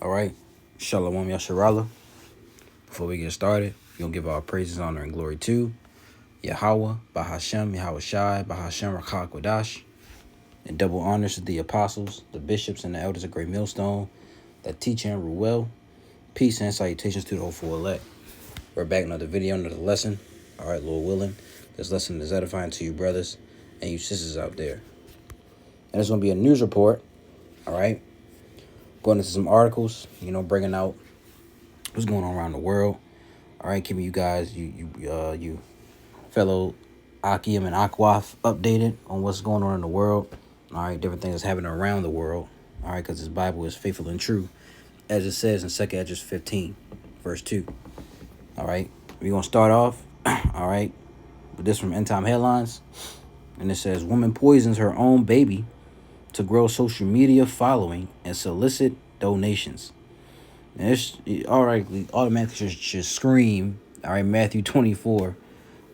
All right. Shalom Yasharala. Before we get started, we're going to give our praises, honor, and glory to Yahweh, Bahashem, Yahweh Shai, Bahashem, Rakah Kodash, and double honors to the apostles, the bishops, and the elders of Great Millstone that teach and rule well. Peace and salutations to the hopeful elect. We're back another video, another lesson. All right, Lord willing. This lesson is edifying to you brothers and you sisters out there. And it's going to be a news report. All right. Going into some articles, bringing out what's going on around the world. All right, keeping you guys, you fellow Akim and Akwaf updated on what's going on in the world. All right, different things that's happening around the world. All right, because this Bible is faithful and true, as it says in 2 Esdras 15, verse 2. All right, we're going to start off, all right, with this from End Time Headlines. And it says, woman poisons her own baby to grow social media following and solicit donations. And it's all right. We automatically should scream. All right, Matthew 24.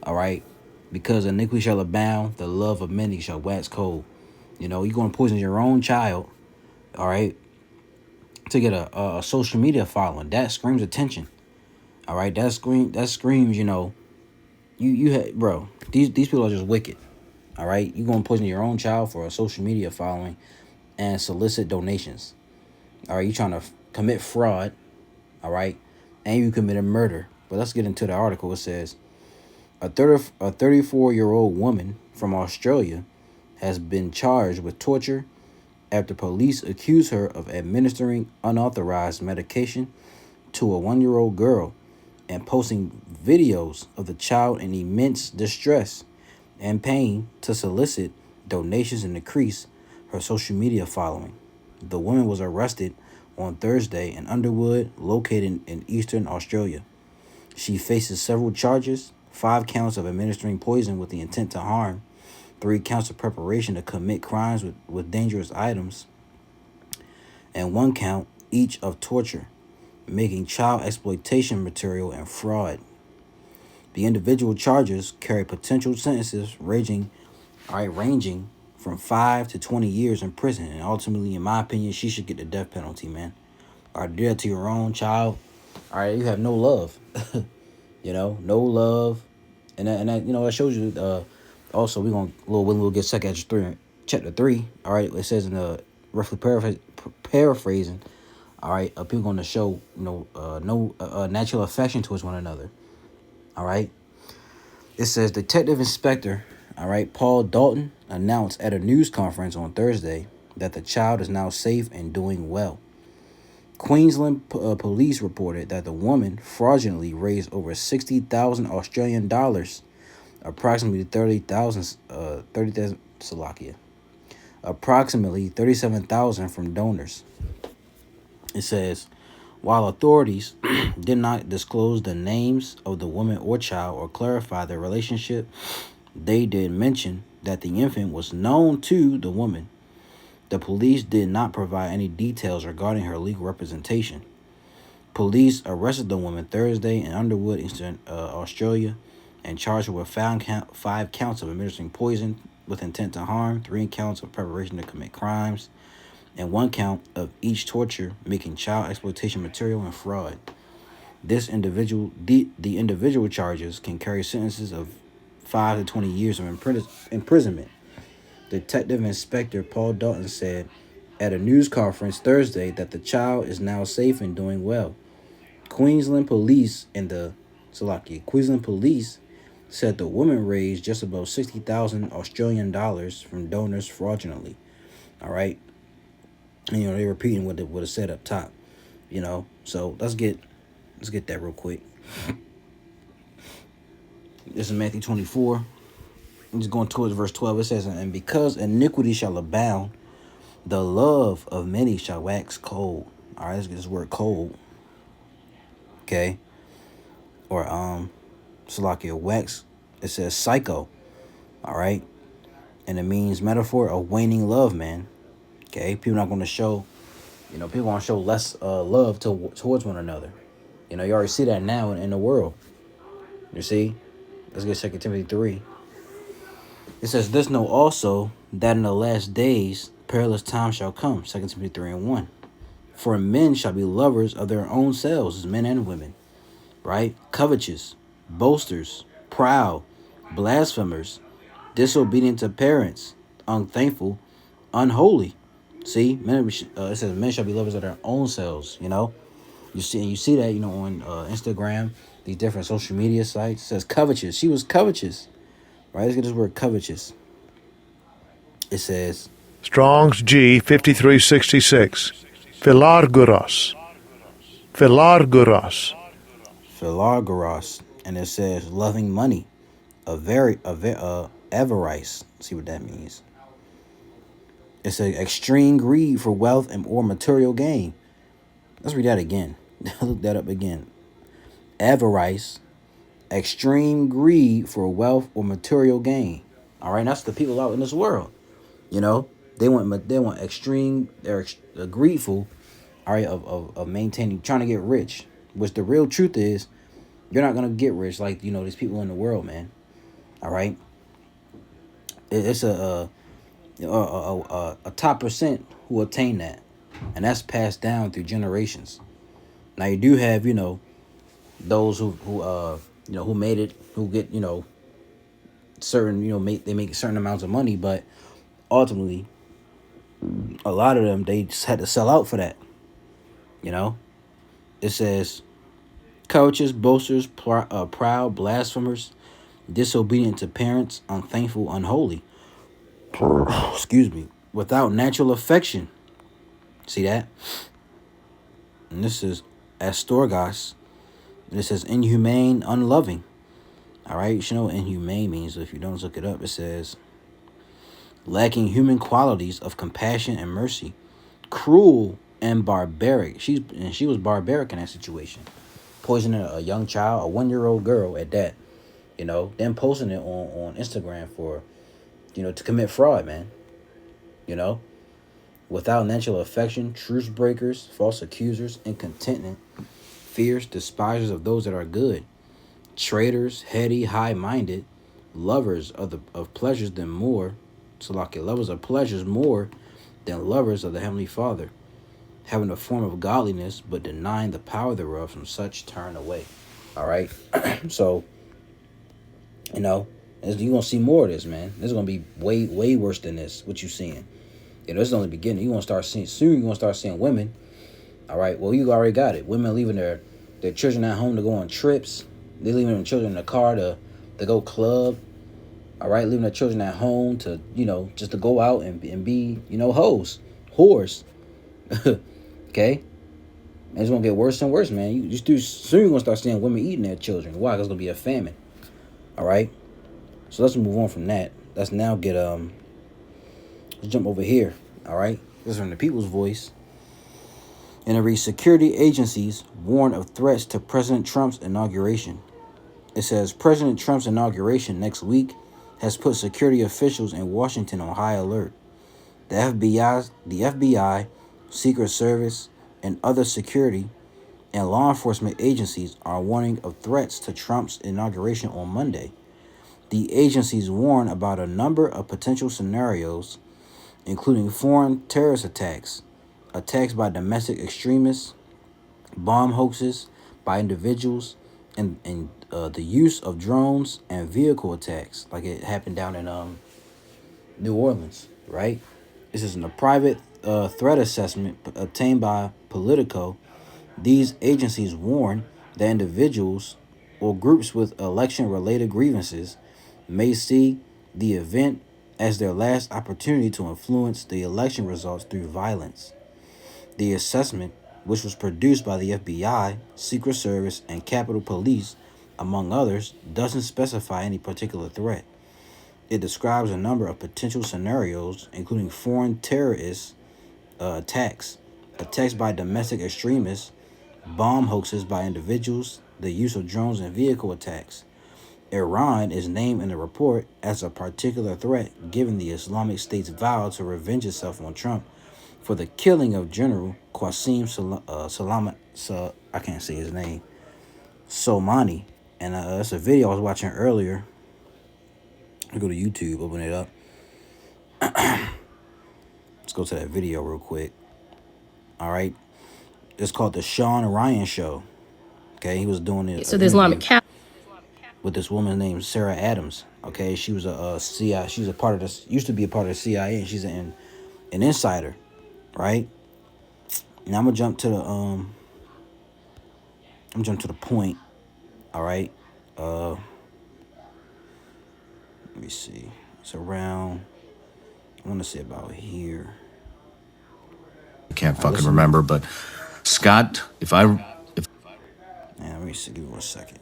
All right, because iniquity shall abound, the love of many shall wax cold. You're going to poison your own child. All right, to get a social media following that screams attention. All right, that screams. You had bro. These people are just wicked. All right, you're going to poison your own child for a social media following and solicit donations. All right, you trying to commit fraud. All right, and you committed murder. But let's get into the article. It says a 34-year-old woman from Australia has been charged with torture after police accuse her of administering unauthorized medication to a 1-year-old girl and posting videos of the child in immense distress and pain to solicit donations and increase her social media following. The woman was arrested on Thursday in Underwood, located in eastern Australia. She faces several charges: 5 counts of administering poison with the intent to harm, 3 counts of preparation to commit crimes with dangerous items, and 1 count each of torture, making child exploitation material, and fraud. The individual charges carry potential sentences ranging from 5 to 20 years in prison. And ultimately, in my opinion, she should get the death penalty, man. All right, do that to your own child. All right, you have no love. No love. And that shows you, also, we're going to, we'll get second chapter 3. All right, it says in the roughly paraphrasing, all right, people going to show, no natural affection towards one another. All right. It says Detective Inspector, all right, Paul Dalton announced at a news conference on Thursday that the child is now safe and doing well. Queensland police reported that the woman fraudulently raised over 60,000 Australian dollars, approximately 30,000 approximately 37,000 from donors. It says, while authorities did not disclose the names of the woman or child or clarify their relationship, they did mention that the infant was known to the woman. The police did not provide any details regarding her legal representation. Police arrested the woman Thursday in Underwood, Eastern Australia, and charged her with 5 counts of administering poison with intent to harm, 3 counts of preparation to commit crimes, and 1 count of each torture, making child exploitation material, and fraud. The individual charges can carry sentences of 5 to 20 years of imprisonment. Detective Inspector Paul Dalton said at a news conference Thursday that the child is now safe and doing well. Queensland police said the woman raised just about 60,000 Australian dollars from donors fraudulently. All right. And, they're repeating what it said up top, So let's get that real quick. This is Matthew 24. I'm just going towards verse 12. It says, and because iniquity shall abound, the love of many shall wax cold. All right, let's get this word cold. Okay. Or, wax. It says psycho. All right. And it means metaphor of waning love, man. Okay, people not going to show, people want to show less love towards one another. You already see that now in the world. You see? Let's get 2 Timothy 3. It says, this know also that in the last days perilous times shall come. 2 Timothy 3:1. For men shall be lovers of their own selves, as men and women, right? Covetous, boasters, proud, blasphemers, disobedient to parents, unthankful, unholy. See, men, it says men shall be lovers of their own selves. You see that on Instagram, these different social media sites. It says covetous. She was covetous, right? Let's get this word covetous. It says Strong's G 5366. Philarguros. Philarguros. Philargoros, and it says loving money, avarice. See what that means. It says extreme greed for wealth and or material gain. Let's read that again. Look that up again. Avarice, extreme greed for wealth or material gain. All right, that's the people out in this world. They want extreme. They're greedful. All right, of maintaining, trying to get rich. Which the real truth is, you're not gonna get rich like these people in the world, man. All right, it's a top percent who attain that, and that's passed down through generations. Now you do have those who made it, who get certain they make certain amounts of money, but ultimately a lot of them, they just had to sell out for that. It says covetous, boasters, proud, blasphemers, disobedient to parents, unthankful, unholy. Excuse me. Without natural affection. See that? And this is astorgos. This says inhumane, unloving. All right, you should know what inhumane means. If you don't look it up, it says lacking human qualities of compassion and mercy, cruel and barbaric. She was barbaric in that situation, poisoning a young child, a 1-year-old girl at that. Then posting it on Instagram for, to commit fraud, man. Without natural affection, truce breakers, false accusers, incontinent, fierce, despisers of those that are good, traitors, heady, high-minded, lovers of pleasures than more. Lovers of pleasures more than lovers of the Heavenly Father, having a form of godliness, but denying the power thereof, from such turn away. All right? So, you're going to see more of this, man. This is going to be way, way worse than this, what you're seeing. This is only the beginning. You're going to start seeing, soon you're going to start seeing women. All right? Well, you already got it. Women leaving their children at home to go on trips. They're leaving their children in the car to go club. All right? Leaving their children at home to, just to go out and be, hoes. Whores. Okay? And it's going to get worse and worse, man. Soon you're going to start seeing women eating their children. Why? Because it's going to be a famine. All right? So let's move on from that. Let's now get, let's jump over here. All right? This is from the People's Voice. And it reads, security agencies warn of threats to President Trump's inauguration. It says, President Trump's inauguration next week has put security officials in Washington on high alert. The FBI, Secret Service, and other security and law enforcement agencies are warning of threats to Trump's inauguration on Monday. The agencies warn about a number of potential scenarios, including foreign terrorist attacks by domestic extremists, bomb hoaxes by individuals, and the use of drones and vehicle attacks, like it happened down in New Orleans, right? This is in a private threat assessment obtained by Politico. These agencies warn that individuals or groups with election-related grievances may see the event as their last opportunity to influence the election results through violence. The assessment, which was produced by the FBI, Secret Service, and Capitol Police, among others, doesn't specify any particular threat. It describes a number of potential scenarios, including foreign terrorist attacks by domestic extremists, bomb hoaxes by individuals, the use of drones and vehicle attacks. Iran is named in the report as a particular threat, given the Islamic State's vow to revenge itself on Trump for the killing of General Qasem I can't say his name, Soleimani. And that's a video I was watching earlier. I go to YouTube, open it up. Let's go to that video real quick. All right. It's called the Sean Ryan Show. Okay, he was doing an So the Islamic interview with this woman named Sarah Adams. Okay, she was a CIA. She's a part of this. Used to be a part of the CIA, and she's an insider, right? Now I'm gonna jump to the point. All right. Let me see. It's around. I want to say about here. I can't fucking remember, but Scott, if I Man, let me see. Give me 1 second.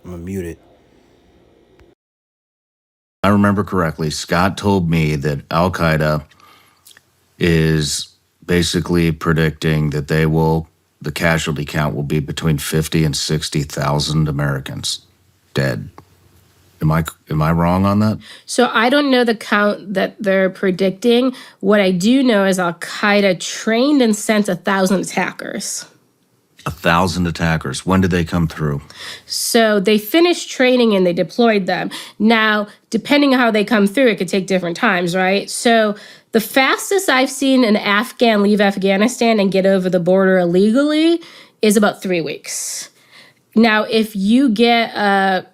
I'm gonna mute it. remember correctly, Scott told me that Al Qaeda is basically predicting that the casualty count will be between 50 and 60,000 Americans dead. Am I wrong on that? So I don't know the count that they're predicting. What I do know is Al Qaeda trained and sent 1,000 attackers. 1,000 attackers. When did they come through? So they finished training and they deployed them. Now, depending on how they come through, it could take different times, right? So the fastest I've seen an Afghan leave Afghanistan and get over the border illegally is about 3 weeks. Now, if you get a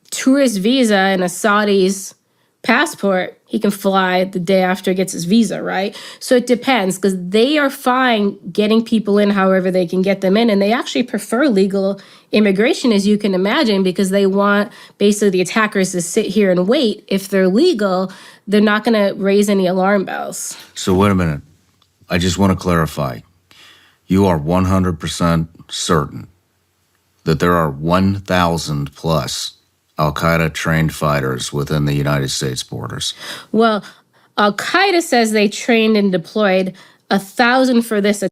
tourist visa and a Saudi's passport, he can fly the day after he gets his visa, right? So it depends, because they are fine getting people in however they can get them in. And they actually prefer legal immigration, as you can imagine, because they want basically the attackers to sit here and wait. If they're legal, they're not going to raise any alarm bells. So wait a minute. I just want to clarify. You are 100% certain that there are 1,000 plus Al Qaeda trained fighters within the United States borders? Well, Al Qaeda says they trained and deployed 1,000 for this.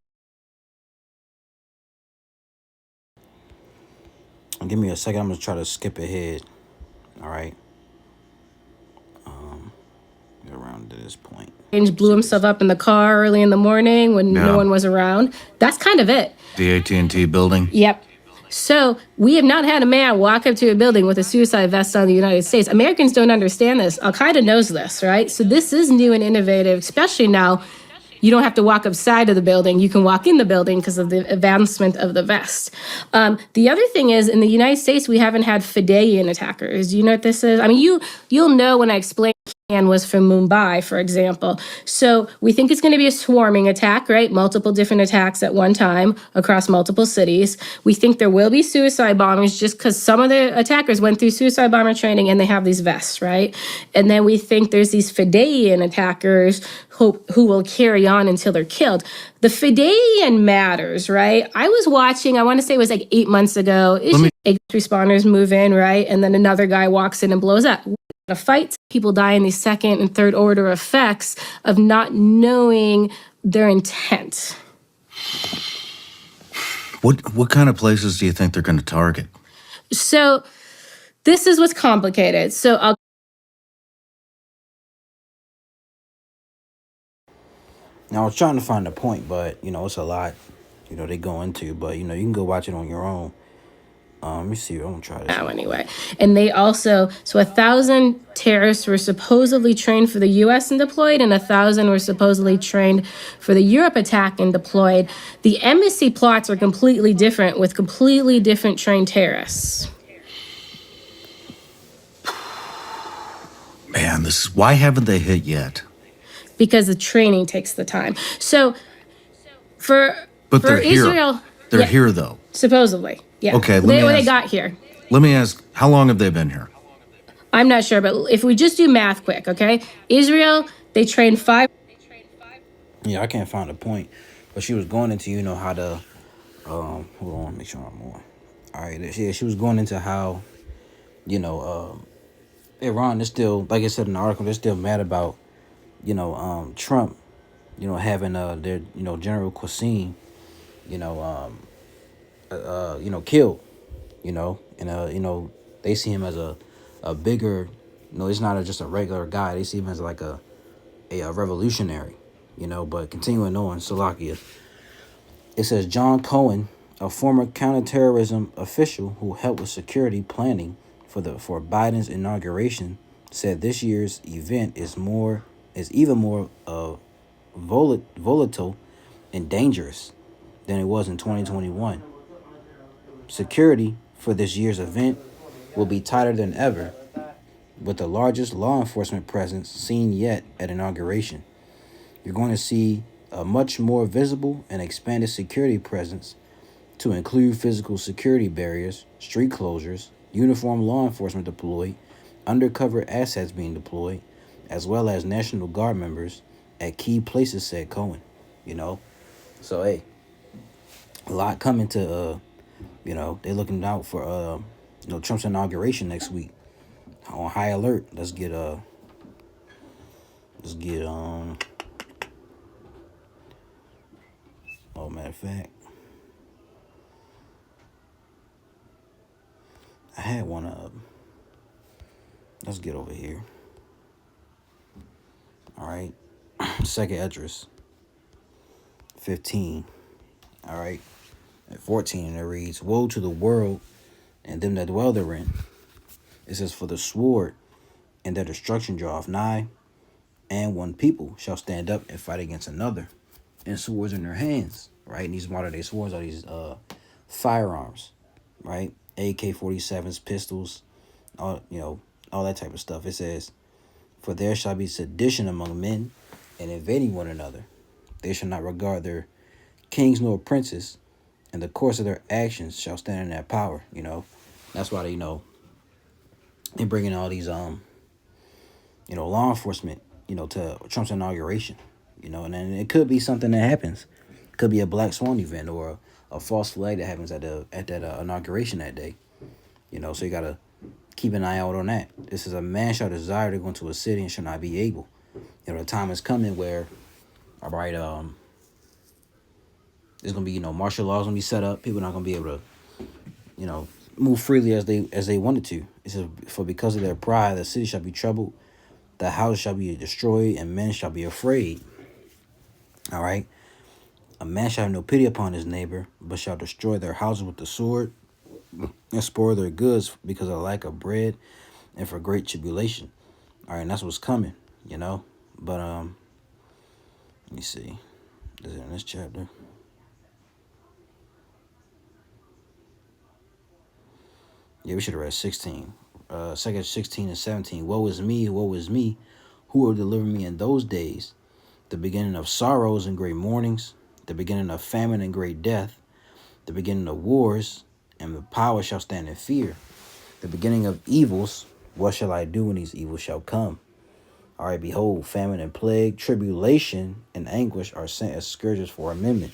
Give me a second. I'm gonna try to skip ahead. All right. Get around to this point. Blew himself up in the car early in the morning when Yeah. no one was around. That's kind of it. The AT&T building? Yep. So we have not had a man walk up to a building with a suicide vest on the United States. Americans don't understand this. Al Qaeda knows this, right? So this is new and innovative, especially now. You don't have to walk outside of the building. You can walk in the building because of the advancement of the vest. The other thing is, in the United States, we haven't had Fidean attackers. Do you know what this is? I mean, you'll know when I explain. And was from Mumbai, for example. So we think it's going to be a swarming attack, right? Multiple different attacks at one time across multiple cities. We think there will be suicide bombers just because some of the attackers went through suicide bomber training and they have these vests, right? And then we think there's these Fidean attackers who will carry on until they're killed. The Fidean matters, right? I was watching, I want to say it was like 8 months ago. Responders move in, right? And then another guy walks in and blows up. A fight, people die in these second and third order effects of not knowing their intent. What kind of places do you think they're going to target? So this is what's complicated. Now I was trying to find a point, but it's a lot. They go into, but you can go watch it on your own. Let me see. I'm gonna try this. Now, anyway. And they also, so 1,000 terrorists were supposedly trained for the US and deployed, and 1,000 were supposedly trained for the Europe attack and deployed. The embassy plots are completely different with completely different trained terrorists. Man, why haven't they hit yet? Because the training takes the time. So for they're Israel, here. They're here though. Supposedly. Yeah. Okay, they got here. Let me ask, how long have they been here? I'm not sure, but if we just do math quick, okay? Israel, they trained 5. Yeah, I can't find a point. But she was going into, how to, hold on, make sure I'm on. All right, yeah, she was going into how, Iran is still, like I said in the article, they're still mad about, Trump, having their, General Qasem, killed, and they see him as a bigger, he's not just a regular guy. They see him as like a revolutionary, but continuing on, Salakia. It says John Cohen, a former counterterrorism official who helped with security planning for Biden's inauguration, said this year's event is even more volatile and dangerous. than it was in 2021. Security for this year's event will be tighter than ever, with the largest law enforcement presence seen yet at inauguration. You're going to see a much more visible and expanded security presence to include physical security barriers, street closures, uniformed law enforcement deployed, undercover assets being deployed, as well as National Guard members at key places, said Cohen. You know, so hey, a lot coming to they're looking out for Trump's inauguration next week. On high alert. Let's get oh, matter of fact, I had one up. Let's get over here. All right. Second Esdras 15. All right. At 14, it reads, "Woe to the world and them that dwell therein." It says, "For the sword and their destruction draweth nigh, and one people shall stand up and fight against another, and swords in their hands." Right? And these modern day swords are these firearms, right? AK-47s, pistols, all that type of stuff. It says, "For there shall be sedition among men, and invading one another. They shall not regard their kings nor princes, and the course of their actions shall stand in their power." That's why they bringing all these law enforcement to Trump's inauguration. And then it could be something that happens. It could be a Black Swan event or a false flag that happens at that inauguration that day. So you gotta keep an eye out on that. This is a man shall desire to go into a city and shall not be able. The time is coming where, all right, there's gonna be martial laws gonna be set up. People not gonna be able to move freely as they wanted to. It says, "For because of their pride, the city shall be troubled, the house shall be destroyed, and men shall be afraid." All right. "A man shall have no pity upon his neighbor, but shall destroy their houses with the sword, and spoil their goods because of lack of bread, and for great tribulation." All right, and that's what's coming. But let me see. Is it in this chapter? Yeah, we should have read 16. Second 16 and 17. "Woe is me, woe is me. Who will deliver me in those days? The beginning of sorrows and great mournings, the beginning of famine and great death, the beginning of wars, and the power shall stand in fear. The beginning of evils, what shall I do when these evils shall come? All right, behold, famine and plague, tribulation and anguish are sent as scourges for amendment.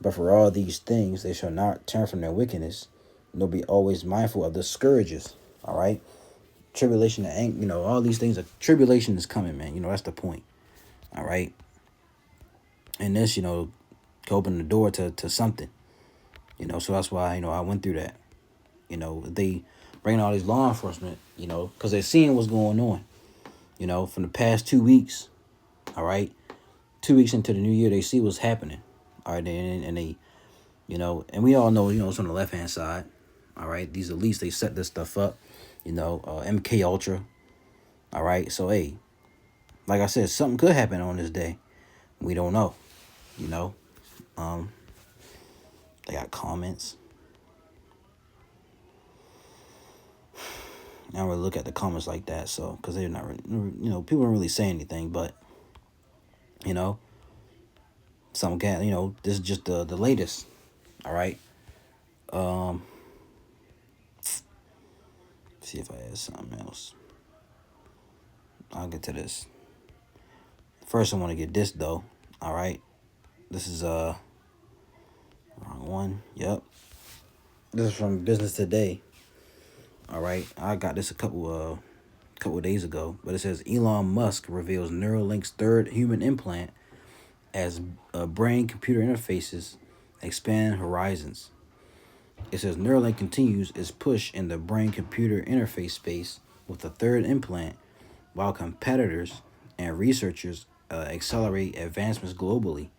But for all these things they shall not turn from their wickedness, nor be always mindful of the scourges." All right, tribulation and all these things. Tribulation is coming, man. That's the point. All right, and this could open the door to something. So that's why I went through that. They bring all these law enforcement. Because they're seeing what's going on. From the past 2 weeks. All right, 2 weeks into the new year, they see what's happening. All right, and they, and we all know, it's on the left hand side. All right, these elites, they set this stuff up. MK Ultra. All right, so hey, like I said, something could happen on this day. We don't know. They got comments. I don't really look at the comments like that, so because they're not really, people don't really say anything, but some cat, this is just the latest. All right. See if I add something else. I'll get to this. First, I want to get this though. All right. This is wrong one. Yep. This is from Business Today. All right. I got this a couple of days ago, but it says Elon Musk reveals Neuralink's third human implant as brain-computer interfaces expand horizons. It says Neuralink continues its push in the brain-computer interface space with a third implant, while competitors and researchers accelerate advancements globally.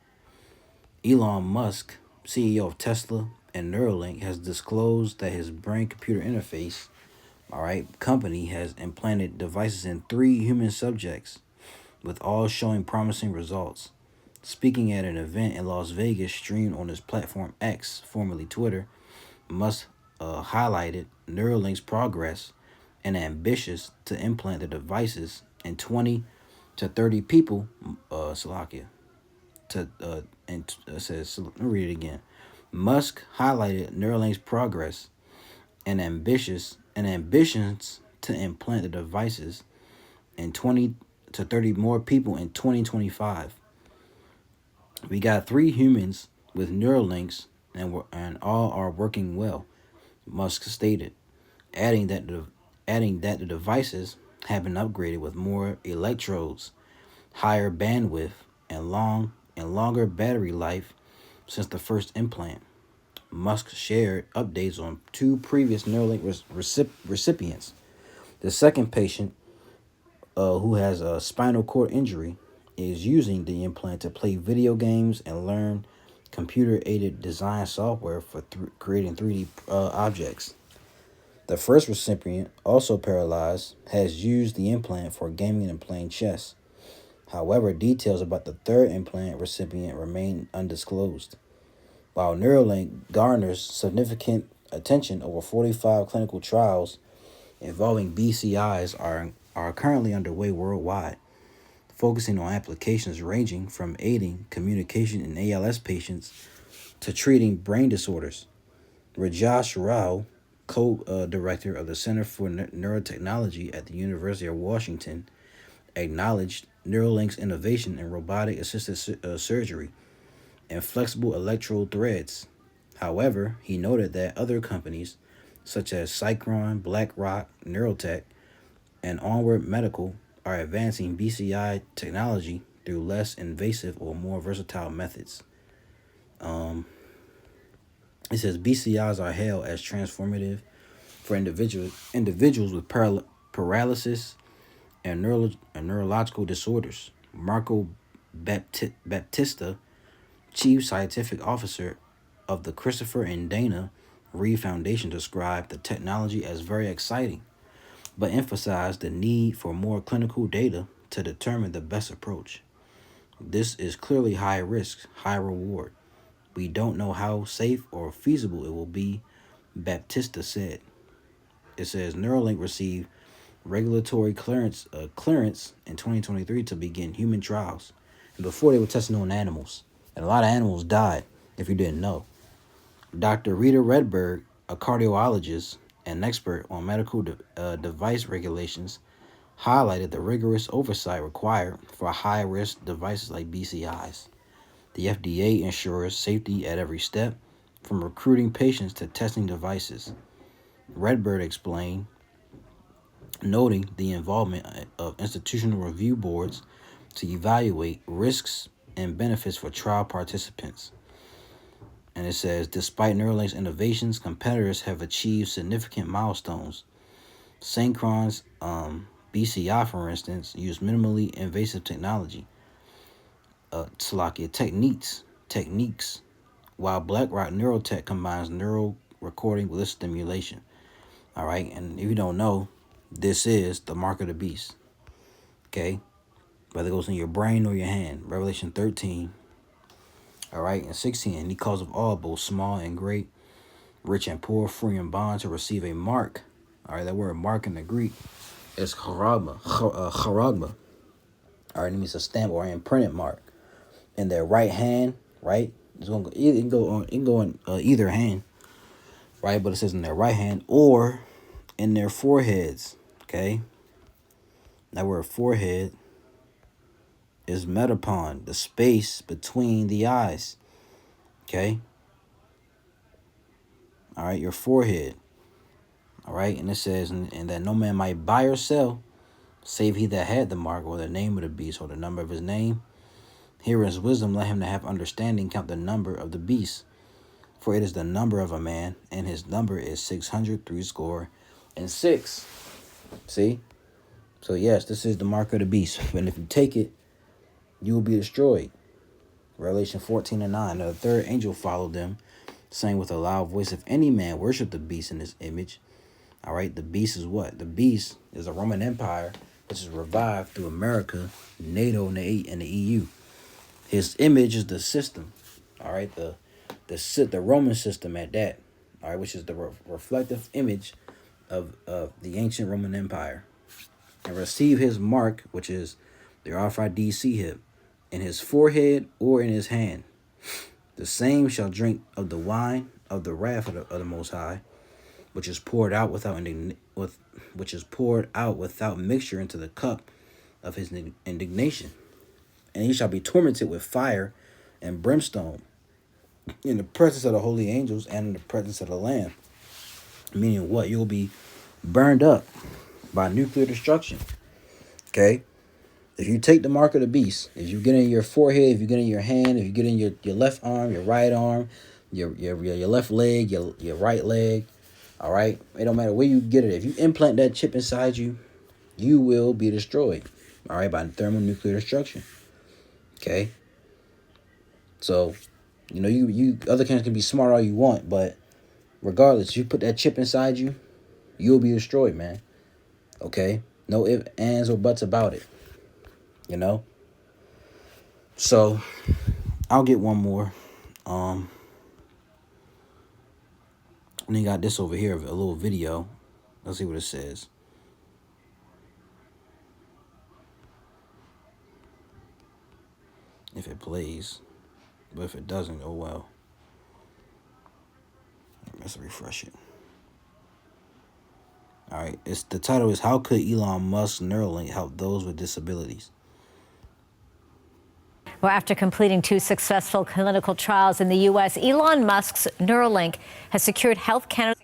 Elon Musk, CEO of Tesla and Neuralink, has disclosed that his brain-computer interface, company has implanted devices in 3 human subjects, with all showing promising results. Speaking at an event in Las Vegas streamed on his platform X, formerly Twitter, Musk highlighted Neuralink's progress and ambitious to implant the devices in 20 to 30 people. Salakia. And says, let me read it again. Musk highlighted Neuralink's progress and ambitions to implant the devices in 20 to 30 more people in 2025. We got 3 humans with Neuralinks and all are working well, Musk stated, adding that the devices have been upgraded with more electrodes, higher bandwidth, and longer battery life since the first implant. Musk shared updates on 2 previous Neuralink recipients. The second patient, who has a spinal cord injury, is using the implant to play video games and learn computer-aided design software for creating 3D objects. The first recipient, also paralyzed, has used the implant for gaming and playing chess. However, details about the third implant recipient remain undisclosed. While Neuralink garners significant attention, over 45 clinical trials involving BCIs are currently underway worldwide, focusing on applications ranging from aiding communication in ALS patients to treating brain disorders. Rajesh Rao, co-director of the Center for Neurotechnology at the University of Washington, acknowledged Neuralink's innovation in robotic-assisted surgery and flexible electrode threads. However, he noted that other companies, such as Syncron, BlackRock, Neurotech, and Onward Medical, are advancing BCI technology through less invasive or more versatile methods. It says BCIs are hailed as transformative for individuals with paralysis and neurological disorders. Marco Baptista, Chief Scientific Officer of the Christopher and Dana Reeve Foundation, described the technology as very exciting, but emphasized the need for more clinical data to determine the best approach. This is clearly high risk, high reward. We don't know how safe or feasible it will be, Baptista said. It says Neuralink received regulatory clearance in 2023 to begin human trials. And before, they were testing on animals. And a lot of animals died, if you didn't know. Dr. Rita Redberg, a cardiologist and expert on medical device regulations, highlighted the rigorous oversight required for high-risk devices like BCIs. The FDA ensures safety at every step, from recruiting patients to testing devices. Redberg explained, noting the involvement of institutional review boards to evaluate risks and benefits for trial participants. And it says, despite Neuralink's innovations, competitors have achieved significant milestones. Syncron's BCI, for instance, used minimally invasive technology, techniques, while BlackRock Neurotech combines neural recording with stimulation. All right, and if you don't know, this is the mark of the beast. Okay, whether it goes in your brain or your hand. Revelation 13. All right, and 16. And he calls of all, both small and great, rich and poor, free and bond, to receive a mark. All right, that word mark in the Greek is charagma. Charagma. All right, it means a stamp or an imprinted mark in their right hand. Right, it's gonna go. It can go on either hand. Right, but it says in their right hand or in their foreheads. Okay, that word forehead is metapon, the space between the eyes. Okay. All right, your forehead. All right, and it says, and that no man might buy or sell, save he that had the mark, or the name of the beast, or the number of his name. Here is wisdom, let him that have understanding count the number of the beast, for it is the number of a man, and his number is 666. See? So yes, this is the mark of the beast. And if you take it, you will be destroyed. Revelation 14:9. The third angel followed them, saying with a loud voice, if any man worship the beast in his image. All right, the beast is what? The beast is a Roman Empire, which is revived through America, NATO, and the EU. His image is the system. All right, the Roman system at that. All right, which is the reflective image of the ancient Roman Empire, and receive his mark, which is the RFID hip, in his forehead or in his hand. The same shall drink of the wine of the wrath of the Most High, which is poured out without mixture into the cup of his indignation, and he shall be tormented with fire and brimstone in the presence of the holy angels and in the presence of the Lamb. Meaning what? You'll be burned up by nuclear destruction. Okay? If you take the mark of the beast, if you get in your forehead, if you get in your hand, if you get in your left arm, your right arm, your left leg, your right leg, all right? It don't matter where you get it. If you implant that chip inside you, you will be destroyed, all right, by thermonuclear destruction. Okay? So, you other kinds can be smart all you want, but regardless, you put that chip inside you, you'll be destroyed, man. Okay? No ifs, ands, or buts about it. So, I'll get one more. And then got this over here, a little video. Let's see what it says. If it plays. But if it doesn't, oh well. Let's refresh it. All right. The title is, How Could Elon Musk's Neuralink Help Those with Disabilities? Well, after completing 2 successful clinical trials in the U.S., Elon Musk's Neuralink has secured Health Canada.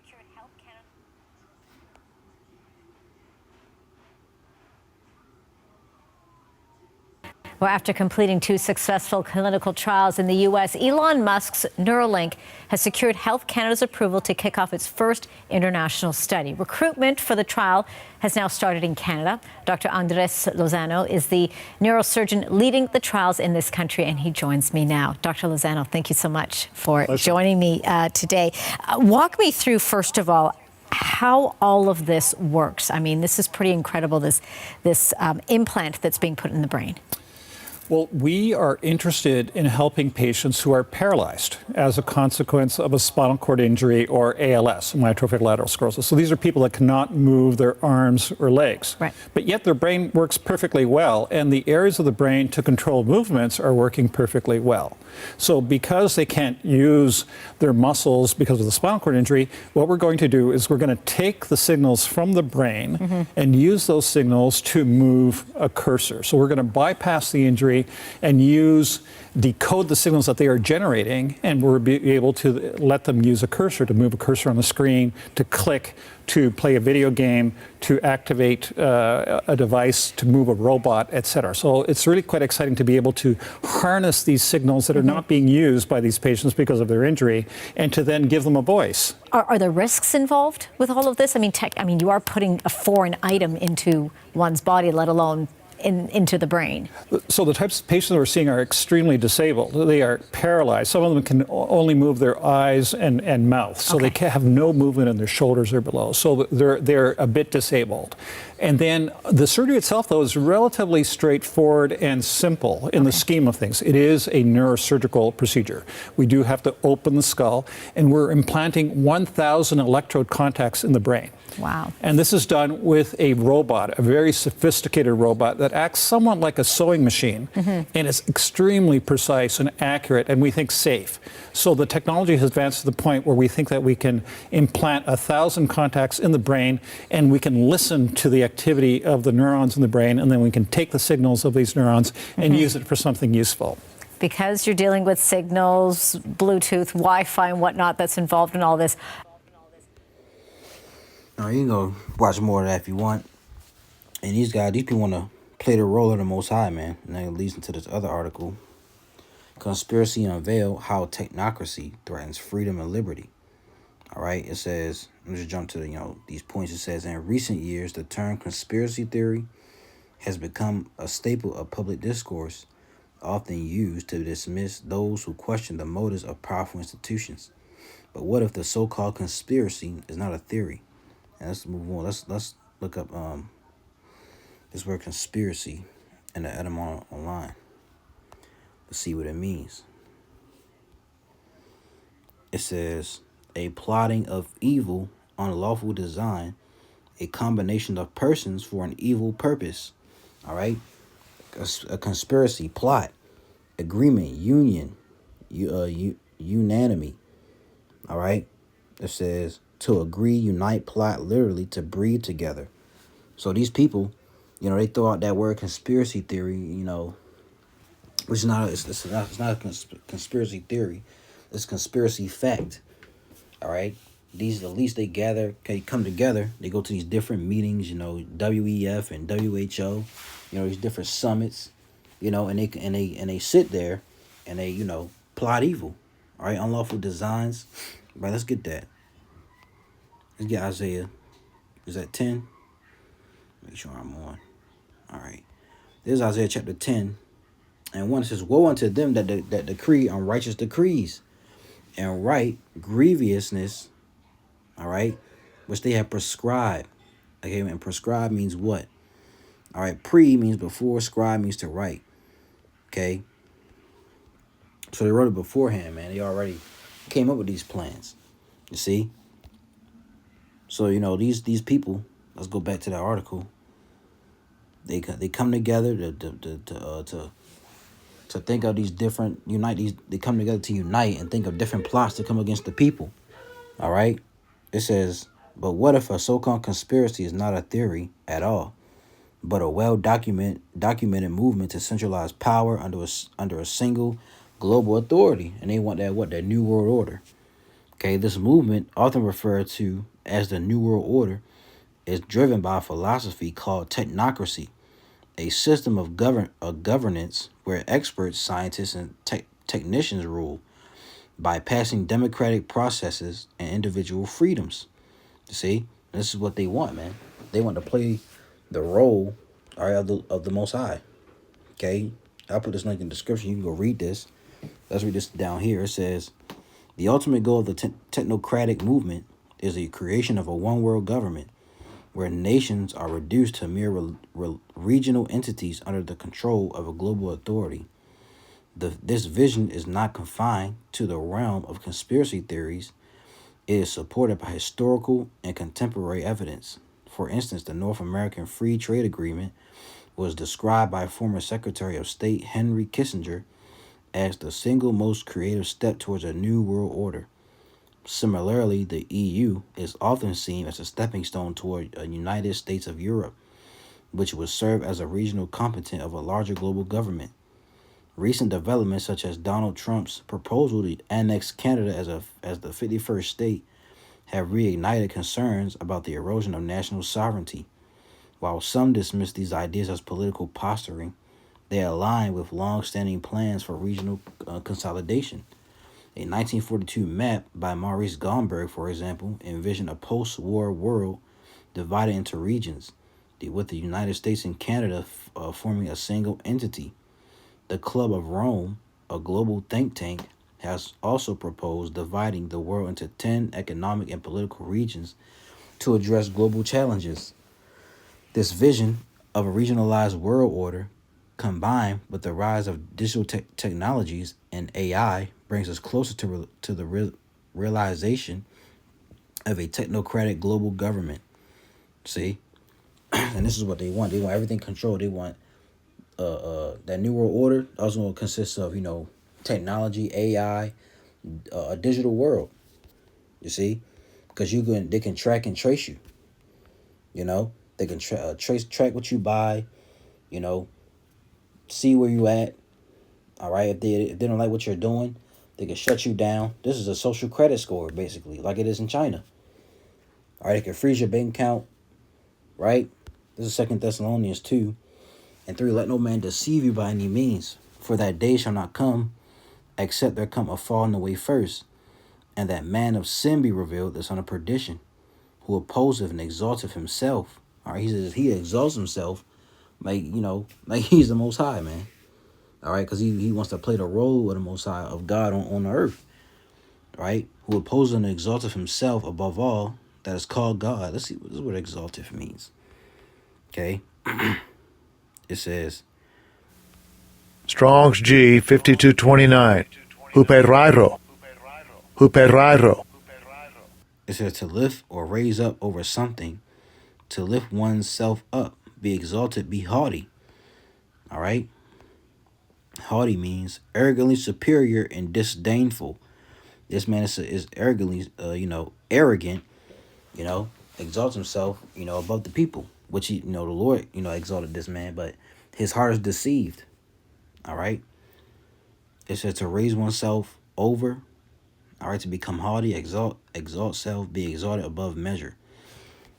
Well, after completing 2 successful clinical trials in the U.S., Elon Musk's Neuralink has secured Health Canada's approval to kick off its first international study. Recruitment for the trial has now started in Canada. Dr. Andres Lozano is the neurosurgeon leading the trials in this country, and he joins me now. Dr. Lozano, thank you so much for joining me today. Walk me through, first of all, how all of this works. I mean, this is pretty incredible, this implant that's being put in the brain. Well, we are interested in helping patients who are paralyzed as a consequence of a spinal cord injury or ALS, amyotrophic lateral sclerosis. So these are people that cannot move their arms or legs. Right. But yet their brain works perfectly well, and the areas of the brain to control movements are working perfectly well. So because they can't use their muscles because of the spinal cord injury, what we're going to do is we're going to take the signals from the brain and use those signals to move a cursor. So we're going to bypass the injury and decode the signals that they are generating, and we'll be able to let them use a cursor, to move a cursor on the screen, to click, to play a video game, to activate a device, to move a robot, etc. So it's really quite exciting to be able to harness these signals that are not being used by these patients because of their injury, and to then give them a voice. Are there risks involved with all of this? I mean, you are putting a foreign item into one's body, let alone into the brain. So the types of patients that we're seeing are extremely disabled. They are paralyzed. Some of them can only move their eyes and mouth. So they have no movement in their shoulders or below. So they're a bit disabled. And then the surgery itself, though, is relatively straightforward and simple in the scheme of things. It is a neurosurgical procedure. We do have to open the skull, and we're implanting 1,000 electrode contacts in the brain. Wow. And this is done with a robot, a very sophisticated robot that acts somewhat like a sewing machine, and is extremely precise and accurate, and we think safe. So the technology has advanced to the point where we think that we can implant 1,000 contacts in the brain, and we can listen to the activity of the neurons in the brain, and then we can take the signals of these neurons and use it for something useful. Because you're dealing with signals, Bluetooth, Wi-Fi, and whatnot that's involved in all this. Now, you can go watch more of that if you want. And these people want to play the role of the Most High, man. And that leads into this other article. Conspiracy unveiled how technocracy threatens freedom and liberty. All right, it says, let me just jump to these points. It says, in recent years, the term conspiracy theory has become a staple of public discourse, often used to dismiss those who question the motives of powerful institutions. But what if the so-called conspiracy is not a theory? And let's move on. Let's look up this word conspiracy and the etymology online. Let's see what it means. It says, a plotting of evil, unlawful design, a combination of persons for an evil purpose. All right? A conspiracy, plot, agreement, union, unanimity. All right? It says, to agree, unite, plot, literally, to breed together. So these people, they throw out that word conspiracy theory, which is not, it's not a conspiracy theory. It's conspiracy fact. All right. These, at least they gather, come together. They go to these different meetings, WEF and WHO, these different summits, and they sit there and they, plot evil. All right. Unlawful designs. Right. Let's get that. Let's get Isaiah. Is that 10? Make sure I'm on. All right. This is Isaiah chapter 10. And 1 says, woe unto them that decree unrighteous decrees and write grievousness, all right, which they have prescribed. Okay, and prescribe means what? All right, pre means before, scribe means to write. Okay. So they wrote it beforehand, man. They already came up with these plans. You see? So, these people, let's go back to that article. They come together to think of these different they come together to unite and think of different plots to come against the people. All right. It says, but what if a so-called conspiracy is not a theory at all, but a documented movement to centralize power under a single global authority? And they want that New World Order. Okay, this movement, often referred to as the New World Order, is driven by a philosophy called technocracy, a system of governance where experts, scientists, and technicians rule, bypassing democratic processes and individual freedoms. You see, this is what they want, man. They want to play the role, all right, of the Most High. Okay, I'll put this link in the description. You can go read this. Let's read this down here. It says, the ultimate goal of the technocratic movement is the creation of a one-world government where nations are reduced to mere regional entities under the control of a global authority. This vision is not confined to the realm of conspiracy theories. It is supported by historical and contemporary evidence. For instance, the North American Free Trade Agreement was described by former Secretary of State Henry Kissinger as the single most creative step towards a new world order. Similarly, the EU is often seen as a stepping stone toward a United States of Europe, which would serve as a regional component of a larger global government. Recent developments such as Donald Trump's proposal to annex Canada as the 51st state have reignited concerns about the erosion of national sovereignty. While some dismiss these ideas as political posturing, they align with long-standing plans for regional consolidation. A 1942 map by Maurice Gomberg, for example, envisioned a post-war world divided into regions, with the United States and Canada forming a single entity. The Club of Rome, a global think tank, has also proposed dividing the world into 10 economic and political regions to address global challenges. This vision of a regionalized world order, combined with the rise of digital technologies and AI, brings us closer to the realization of a technocratic global government. See? And this is what they want. They want everything controlled. They want that New World Order also consists of, technology, AI, a digital world. You see? Because they can track and trace you. They can track what you buy, see where you at. All right, if they don't like what you're doing, they can shut you down. This is a social credit score, basically, like it is in China. All right, they can freeze your bank account, right? This is 2 Thessalonians 2 and 3. Let no man deceive you by any means, for that day shall not come, except there come a falling away first, and that man of sin be revealed, the son of perdition, who opposeth and exalteth himself. All right, he says he exalts himself, like he's the Most High, man. All right, because he wants to play the role of the Most High, of God on the earth. Right? Who opposes and exalteth himself above all that is called God. Let's see. This is what exalteth means. Okay? It says, Strong's G 5229. Huperairo. Huperairo. It says to lift or raise up over something, to lift oneself up, be exalted, be haughty. All right? Haughty means arrogantly superior and disdainful. This man is arrogantly, arrogant, exalts himself, above the people, which the Lord, exalted this man, but his heart is deceived. All right. It says to raise oneself over, all right, to become haughty, exalt self, be exalted above measure.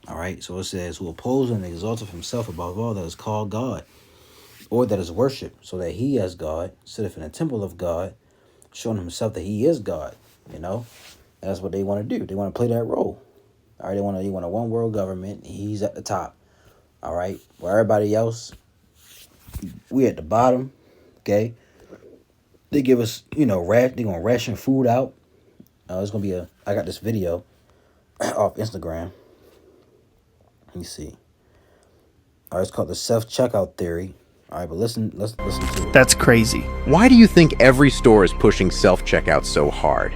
All right. So it says, who opposes and exalteth himself above all that is called God, or that is worshipped, so that he as God sitteth in the temple of God, showing himself that he is God. That's what they want to do. They want to play that role. All right, they want a one world government. He's at the top. All right, where everybody else, we at the bottom. Okay, they give us, they gonna ration food out. It's gonna be I got this video off Instagram. Let me see. All right, it's called the self-checkout theory. All right, but let's listen to it. That's crazy. Why do you think every store is pushing self-checkout so hard?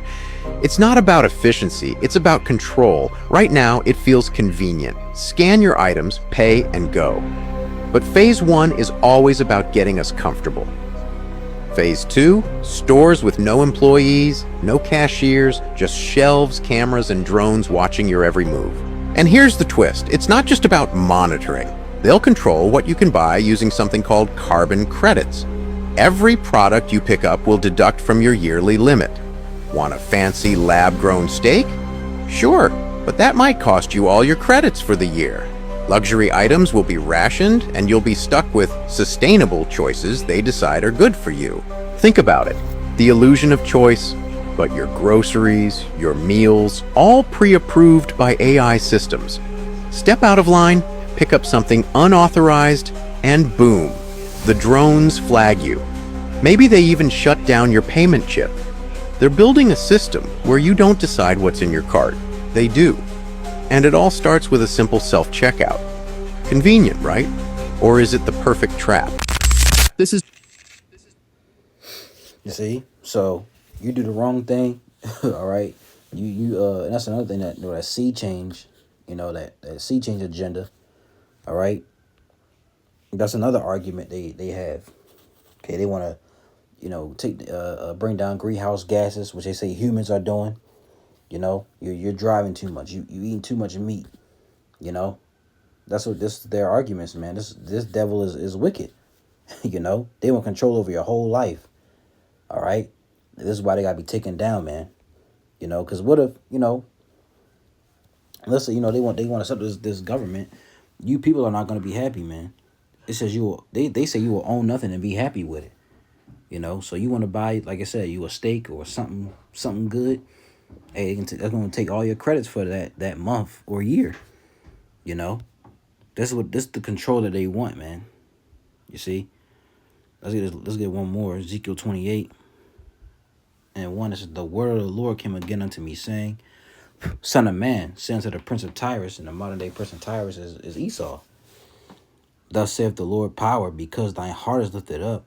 It's not about efficiency, it's about control. Right now, it feels convenient. Scan your items, pay, and go. But phase 1 is always about getting us comfortable. Phase 2, stores with no employees, no cashiers, just shelves, cameras, and drones watching your every move. And here's the twist, it's not just about monitoring. They'll control what you can buy using something called carbon credits. Every product you pick up will deduct from your yearly limit. Want a fancy lab-grown steak? Sure, but that might cost you all your credits for the year. Luxury items will be rationed, and you'll be stuck with sustainable choices they decide are good for you. Think about it. The illusion of choice, but your groceries, your meals, all pre-approved by AI systems. Step out of line, pick up something unauthorized, and boom, the drones flag you. Maybe they even shut down your payment chip. They're building a system where you don't decide what's in your cart. They do. And it all starts with a simple self-checkout. Convenient, right? Or is it the perfect trap? This is You see, so you do the wrong thing, all right. And that's another thing that sea change, that sea change agenda, all right. That's another argument they have. Okay, they want to, take bring down greenhouse gases, which they say humans are doing. You're driving too much. You eating too much meat. That's what their arguments, man. This devil is wicked. They want control over your whole life. All right, this is why they gotta be taken down, man. Because what if let's say they want to set this government. You people are not gonna be happy, man. It says they say you will own nothing and be happy with it. So you want to buy, like I said, you a steak or something good. Hey, that's gonna take all your credits for that month or year. This is the control that they want, man. You see. Let's get one more. Ezekiel 28. And 1, it says, the word of the Lord came again unto me, saying, Son of man, say unto the prince of Tyrus, and the modern day prince of Tyrus is Esau. Thus saith the Lord power, because thine heart is lifted up,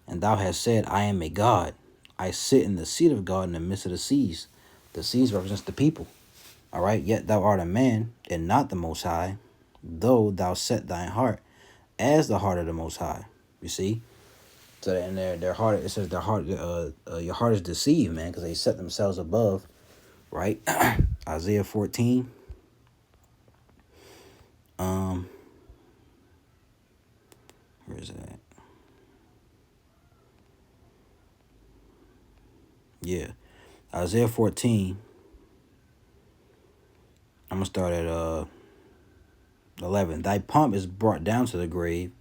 and thou hast said, I am a God. I sit in the seat of God in the midst of the seas. The seas represents the people. All right, yet thou art a man, and not the Most High, though thou set thine heart as the heart of the Most High. You see? So in their heart, it says your heart is deceived, man, because they set themselves above, right? Isaiah 14. Where is it at? Yeah, Isaiah 14. I'm gonna start at 11. Thy pomp is brought down to the grave,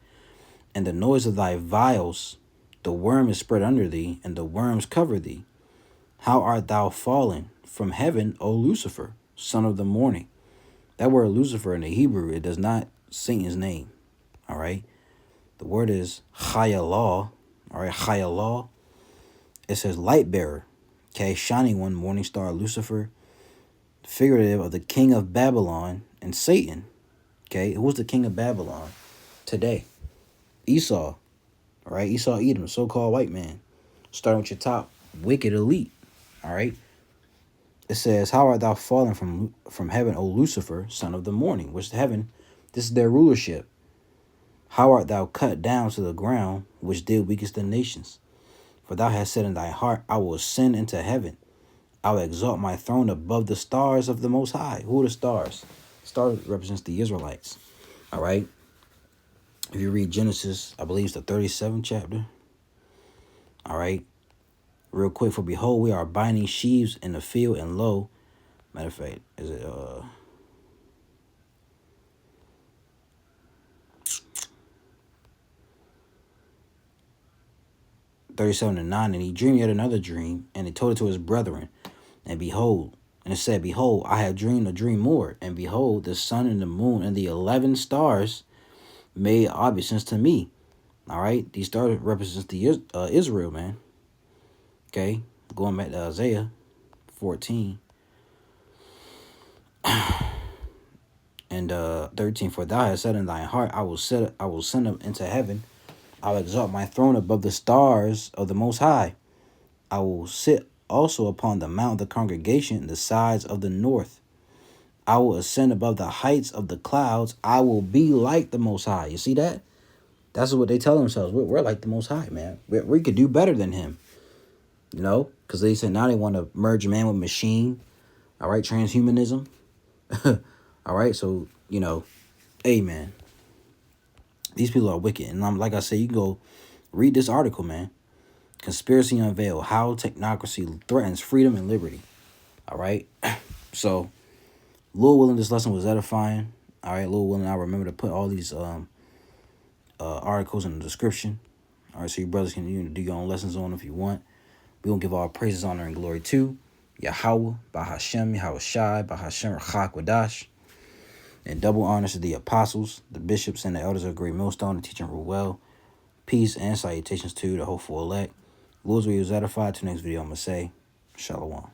and the noise of thy vials. The worm is spread under thee, and the worms cover thee. How art thou fallen from heaven, O Lucifer, son of the morning? That word Lucifer in the Hebrew, it does not sing his name. All right. The word is Chayalah. All right. Chayalah. It says light bearer. Okay. Shining one, morning star, Lucifer. Figurative of the king of Babylon and Satan. Okay. Who's the king of Babylon today? Esau. All right, Esau Edom, so-called white man. Starting with your top wicked elite. All right. It says, how art thou fallen from heaven, O Lucifer, son of the morning? Which heaven, this is their rulership. How art thou cut down to the ground, which did weakest the nations? For thou hast said in thy heart, I will ascend into heaven. I will exalt my throne above the stars of the Most High. Who are the stars? Stars represents the Israelites. All right. If you read Genesis, I believe it's the 37th chapter. All right. Real quick, for behold, we are binding sheaves in the field, and lo, matter of fact, is it 37:9? And he dreamed yet another dream, and he told it to his brethren. And behold, and it said, behold, I have dreamed a dream more, and behold, the sun and the moon and the 11 stars made obeisance to me. All right, these stars represents the Israel, man. Okay, going back to Isaiah 14 and 13. For thou hast said in thine heart, I will send up into heaven. I will exalt my throne above the stars of the Most High. I will sit also upon the mount of the congregation in the sides of the north. I will ascend above the heights of the clouds. I will be like the Most High. You see that? That's what they tell themselves. We're like the Most High, man. We could do better than him. You know, because they said now they want to merge man with machine. All right, transhumanism. All right, so, you know, hey, man, these people are wicked. And like I said, you can go read this article, man. Conspiracy Unveiled, How Technocracy Threatens Freedom and Liberty. All right, so Lord willing, this lesson was edifying. All right, Lord willing, I remember to put all these articles in the description. All right, so you brothers can do your own lessons on them if you want. We're going to give all praises, honor, and glory to Yahweh, Bahashem, Yahweh Shai, Bahashem, Rachakwadash. And double honors to the apostles, the bishops, and the elders of Great Millstone, and teaching rule well. Peace and salutations to the hopeful elect. Lord's will is edified. To the next video, I'm going to say, Shalom.